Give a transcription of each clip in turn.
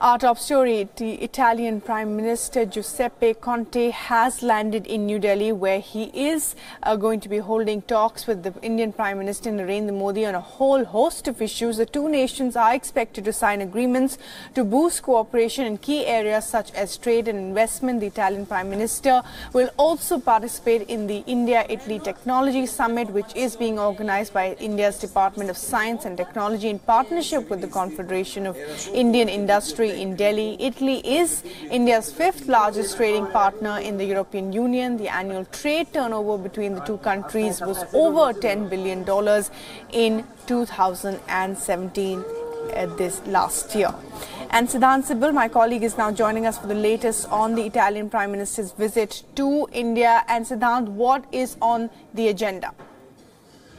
Our top story, the Italian Prime Minister Giuseppe Conte has landed in New Delhi, where he is going to be holding talks with the Indian Prime Minister Narendra Modi on a whole host of issues. The two nations are expected to sign agreements to boost cooperation in key areas such as trade and investment. The Italian Prime Minister will also participate in the India-Italy Technology Summit, which is being organized by India's Department of Science and Technology in partnership with the Confederation of Indian Industry in Delhi. Italy is India's fifth largest trading partner in the European Union. The annual trade turnover between the two countries was over $10 billion in 2017, this last year. And Siddhant Sibal, my colleague, is now joining us for the latest on the Italian Prime Minister's visit to India. And Siddhant, what is on the agenda?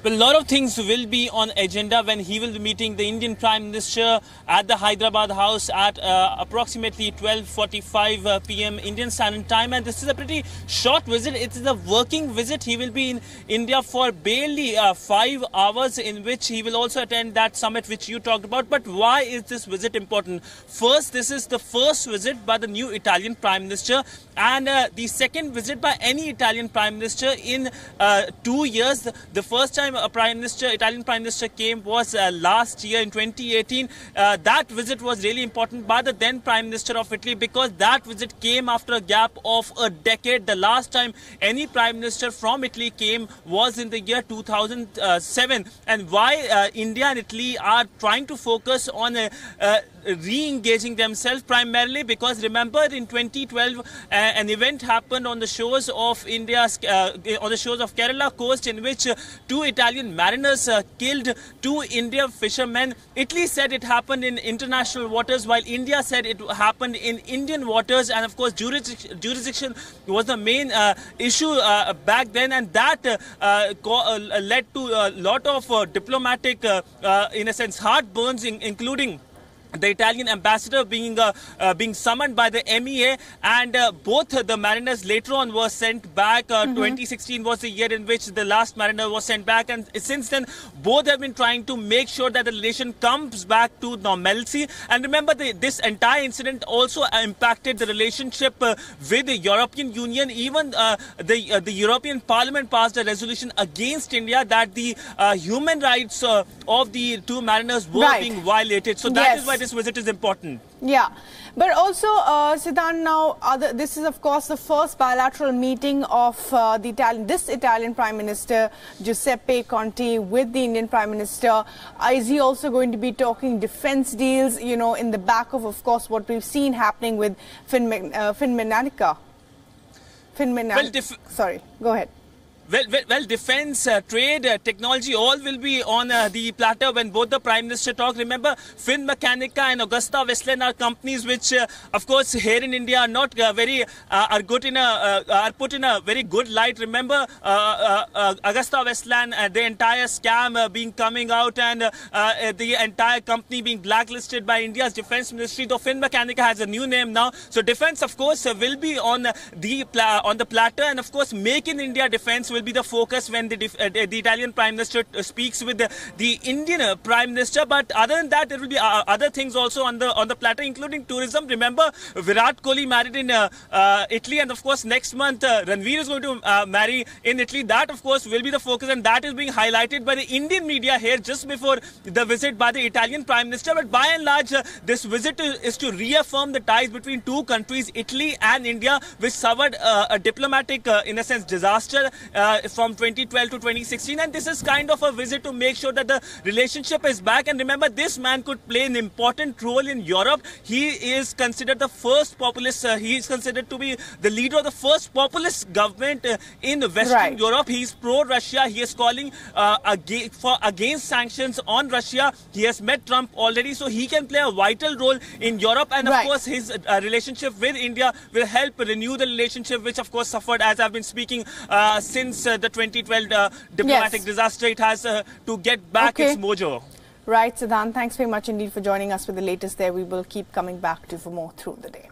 Well, a lot of things will be on agenda when he will be meeting the Indian Prime Minister at the Hyderabad House at approximately 12:45 p.m. Indian Standard Time. And this is a pretty short visit. It is a working visit. He will be in India for barely 5 hours, in which he will also attend that summit which you talked about. But why is this visit important? First, this is the first visit by the new Italian Prime Minister, and the second visit by any Italian Prime Minister in 2 years. The first time a Italian Prime Minister came was last year in 2018. That visit was really important by the then Prime Minister of Italy, because that visit came after a gap of a decade. The last time any Prime Minister from Italy came was in the year 2007. And why India and Italy are trying to focus on re-engaging themselves, primarily because remember in 2012 an event happened on the shores of India's on the shores of Kerala coast, in which two Italian mariners killed two Indian fishermen. Italy said it happened in international waters, while India said it happened in Indian waters, and of course jurisdiction was the main issue back then, and that led to a lot of diplomatic in a sense heartburns, including the Italian ambassador being summoned by the MEA, and both the mariners later on were sent back. 2016 was the year in which the last mariner was sent back, and since then both have been trying to make sure that the relation comes back to normalcy. And remember, this entire incident also impacted the relationship with the European Union. Even the European Parliament passed a resolution against India that the human rights of the two mariners were being violated. So that is why this visit is important. Yeah, but also, Siddhant, now this is of course the first bilateral meeting of this Italian Prime Minister Giuseppe Conte with the Indian Prime Minister. Is he also going to be talking defence deals, you know, in the back of course, what we've seen happening with Finmeccanica? Sorry, go ahead. Well, defence, trade, technology, all will be on the platter when both the Prime Minister talk. Remember, Finmeccanica and Augusta-Westland are companies which, of course, here in India are not are put in a very good light. Remember, Augusta-Westland, the entire scam being coming out, and the entire company being blacklisted by India's Defence Ministry. Though Finmeccanica has a new name now, so defence, of course, will be on the platter, and of course, Make in India defence will be the focus when the Italian Prime Minister speaks with the Indian Prime Minister. But other than that, there will be other things also on the platter, including tourism. Remember, Virat Kohli married in Italy, and of course next month Ranveer is going to marry in Italy. That of course will be the focus, and that is being highlighted by the Indian media here just before the visit by the Italian Prime Minister. But by and large, this visit is to reaffirm the ties between two countries, Italy and India, which suffered a diplomatic in a sense disaster from 2012 to 2016, and this is kind of a visit to make sure that the relationship is back. And remember, this man could play an important role in Europe. He is considered the first populist, he is considered to be the leader of the first populist government in Western Europe. He is pro-Russia. He is calling against sanctions on Russia. He has met Trump already, so he can play a vital role in Europe, and of course his relationship with India will help renew the relationship, which of course suffered, as I've been speaking, since the 2012 diplomatic disaster. It has to get back its mojo. Right, Siddhant, thanks very much indeed for joining us with the latest there. We will keep coming back to you for more through the day.